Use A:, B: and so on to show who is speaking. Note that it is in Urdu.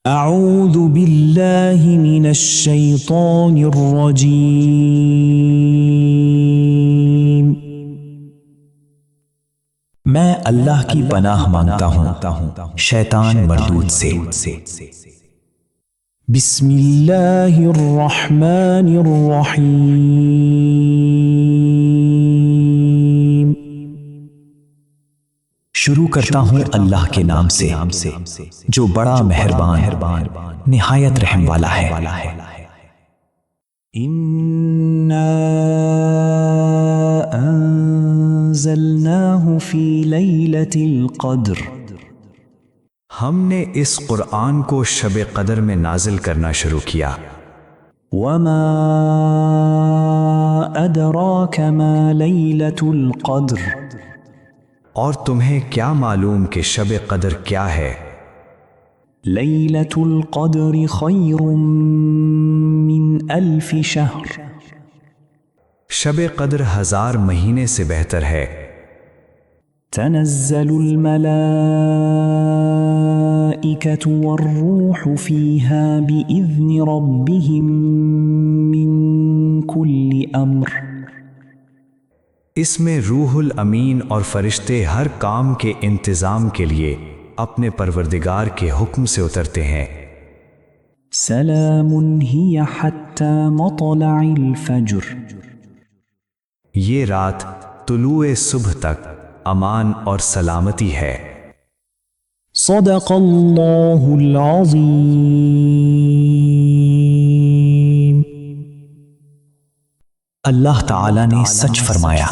A: اعوذ باللہ من الشیطان الرجیم۔ میں اللہ کی پناہ مانگتا ہوں شیطان مردود سے۔ بسم اللہ الرحمن الرحیم۔ شروع کرتا ہوں اللہ کے نام سے جو بڑا مہربان نہایت رحم والا ہے۔ اِنَّا أَنزَلْنَاهُ فِي لَيْلَةِ الْقَدْرِ۔
B: ہم نے اس قرآن کو شب قدر میں نازل کرنا شروع کیا۔
A: وَمَا أَدْرَاكَ مَا لَيْلَةُ الْقَدْرِ۔
B: اور تمہیں کیا معلوم کہ شب قدر کیا ہے؟
A: لَيْلَةُ الْقَدْرِ خَيْرٌ مِّنْ أَلْفِ شَهْرٍ۔
B: شب قدر 1000 مہینے سے بہتر ہے۔
A: تنزل الملائكة والروح فيها بإذن ربهم من كل أمر۔
B: اس میں روح الامین اور فرشتے ہر کام کے انتظام کے لیے اپنے پروردگار کے حکم سے اترتے ہیں۔
A: سلام هي حتى مطلع الفجر۔
B: یہ رات طلوع صبح تک امان اور سلامتی ہے۔
A: صدق اللہ العظیم۔
B: اللہ تعالی نے سچ فرمایا۔